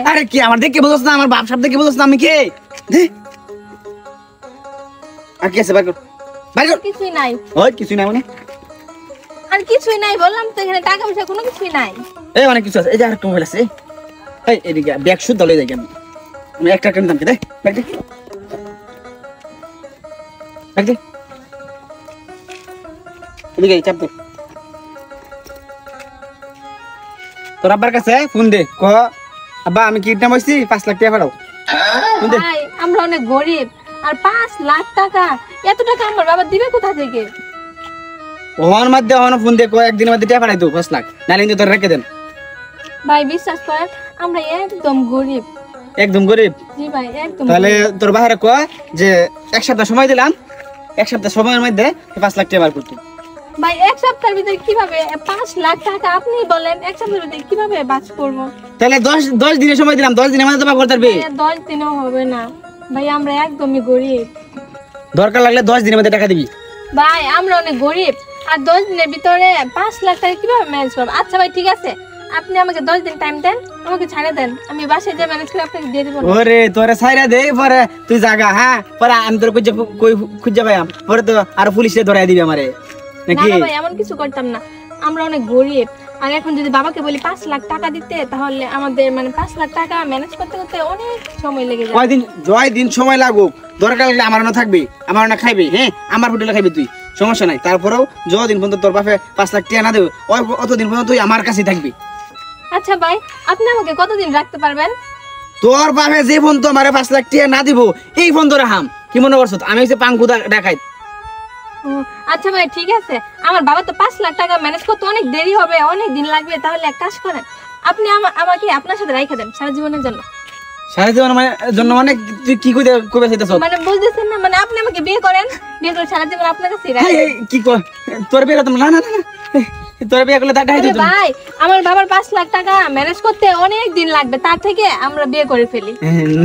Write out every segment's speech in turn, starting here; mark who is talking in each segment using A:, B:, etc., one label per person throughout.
A: আরে কি আমার দেখে বুঝছ না, আমার বাপ সাহেব দেখে বুঝছ না আমি কে? আর কি আছে বাইর কর, বাইর কর।
B: কিছুই নাই।
A: ওই কিছুই নাই মানে?
B: আর কিছুই নাই বললাম তো, এখানে টাকা পয়সা কোনো কিছুই নাই।
A: এই অনেক কিছু আছে, এই যে আরেকটা মোবাইল আছে। এই এদিকে ব্যাগ শুদ্ধ লয়ে যাই আমি একটা টাকা দাম কে দে, ব্যাগ দে, ব্যাগ দে, এদিকে চাপ দে। তোর আব্বার কাছে ফোন দে, ক আব্বা আমি কিডন্যাপ হইছি, 5 লাখ টাকা পাঠাও।
B: ভাই আমরা অনেক গরিব, আর 5 লাখ টাকা, এত টাকা আমার বাবা দিবে কোথা থেকে?
A: ওহন মধ্যে ওহন ফোন দে, ক একদিনের মধ্যে টাকা পাঠাই দো 5 লাখ, নালে কিন্তু তোর রেখে দেন।
B: ভাই বিশ্বাস করেন আমরা একদম গরিব।
A: একদম গরিব?
B: জি ভাই একদম।
A: তাহলে তোর বাইরে ক যে এক সপ্তাহ সময় দিলাম, এক সপ্তাহ সময়ের মধ্যে 5 লাখ টাকা বার করতে।
B: ভাই এক সপ্তাহের ভিতরে কিভাবে 5 লাখ টাকা? আপনি বলেন এক সপ্তাহের ভিতরে কিভাবে বাঁচ করব?
A: তাহলে 10 দিনের সময় দিলাম, 10 দিনের মধ্যে তো বার করতে পারবি?
B: 10 দিনও হবে না ভাই, আমরা একদমই গরিব।
A: দরকার লাগলে 10 দিনের মধ্যে টাকা দিবি।
B: ভাই আমরা অনেক গরিব, আর 10 দিনের ভিতরে 5 লাখ টাকা কিভাবে ম্যানেজ করব? আচ্ছা ভাই ঠিক আছে, আপনি আমাকে 10 দিন টাইম দেন, আমাকে ছাড়া দেন, আমি বাসায় যা ম্যানেজ করে আপনাকে দিয়ে দেব।
A: ওরে তোরে ছাইরা দে, পরে তুই জাগা। হ্যাঁ পরে আমি তোর খুঁজে পাইম, পরে তো আর পুলিশে ধরাই দিবি আমারে নাকি?
B: না ভাই এমন কিছু করতাম না, আমরা অনেক গরিব। আর এখন যদি বাবাকে বলি 5 লাখ টাকা দিতে, তাহলে আমাদের মানে 5 লাখ টাকা ম্যানেজ করতে করতে অনেক সময় লেগে যাবে।
A: কয়দিন সময় লাগুক, দরকার লাগলে আমার না থাকবি, আমার না খাইবি। হ্যাঁ আমার হোটেলে খাইবি তুই, সমস্যা নাই। তারপরেও যতদিন পর্যন্ত তোর বাপে 5 লাখ টাকা না দেবে, অতদিন পর্যন্ত তুই আমার কাছেই থাকবি।
B: আচ্ছা ভাই আপনি আমাকে কতদিন রাখতে পারবেন?
A: তোর বাপে যে ফোন তো আমার 5 লাখ টাকা না দিব, এই ফোন ধরে হাম কি মনে করছ? আমি হচ্ছে পাঙ্কু ডাকাই।
B: আচ্ছা ভাই ঠিক আছে, আমার বাবা তো 5 লাখ টাকা ম্যানেজ করতে অনেক দেরি হবে, অনেক দিন লাগবে। তাহলে এক কাজ করেন, আপনি আমাকে আপনার সাথে রাইখা দেন সারা জীবনের জন্য।
A: সারা জীবনের জন্য মানে তুই কি কইবে চাইতেছ?
B: মানে বুঝতেছেন না, মানে আপনি আমাকে বিয়ে করেন, বিয়ে করে সারা জীবন আপনার কাছেই রাখেন।
A: কি কর তোর বিয়ে করতাম না? না না তোর বিয়ে করলে টাকা দিত
B: ভাই, আমার বাবার 5 লাখ টাকা ম্যানেজ করতে অনেক দিন লাগবে, তার থেকে আমরা বিয়ে করে ফেলি।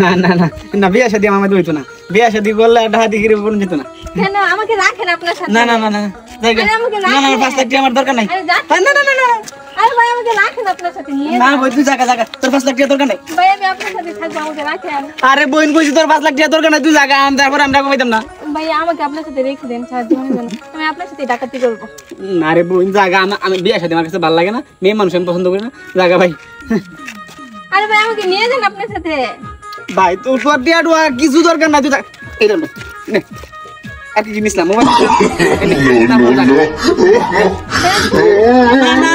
A: না না না না, বিয়ে শাদী আমাদের হইতো না, বিয়ে শাদী করলে টাকা দিয়ে বলুন যেত না।
B: কেন আমাকে রাখেন আপনার সাথে?
A: না না না না না না 5 লাখ টাকা আমার দরকার নাই। না না না না
B: আরে ভাই আমাকে রাখেন আপনার সাথে নিয়ে।
A: না বই তুই জায়গা তোর 5 লাখ টাকা দরকার নাই।
B: ভাই আমি আপনার সাথে থাকবো, আমাকে রাখেন।
A: আরে বোন কইছি তোর 5 লাখ টাকা দরকার নাই, তুই জায়গা আন, তারপর আমরা কইতাম না।
B: ভাই আমাকে আপনার সাথে রেখে দেন সারা জীবনের জন্য, আমি আপনার সাথে ডাকাতি করব।
A: না রে বোন জায়গা, আমি বিয়ে শাদী আমার কাছে ভালো লাগে না, মেয়ে মানুষ আমি পছন্দ করি না, জায়গা ভাই।
B: আরে ভাই আমাকে নিয়ে যান আপনার সাথে।
A: ভাই তোর টিয়া কিছু দরকার নাই, তুই এই ধর নে আর কি জিনিস না মোবাইল। না না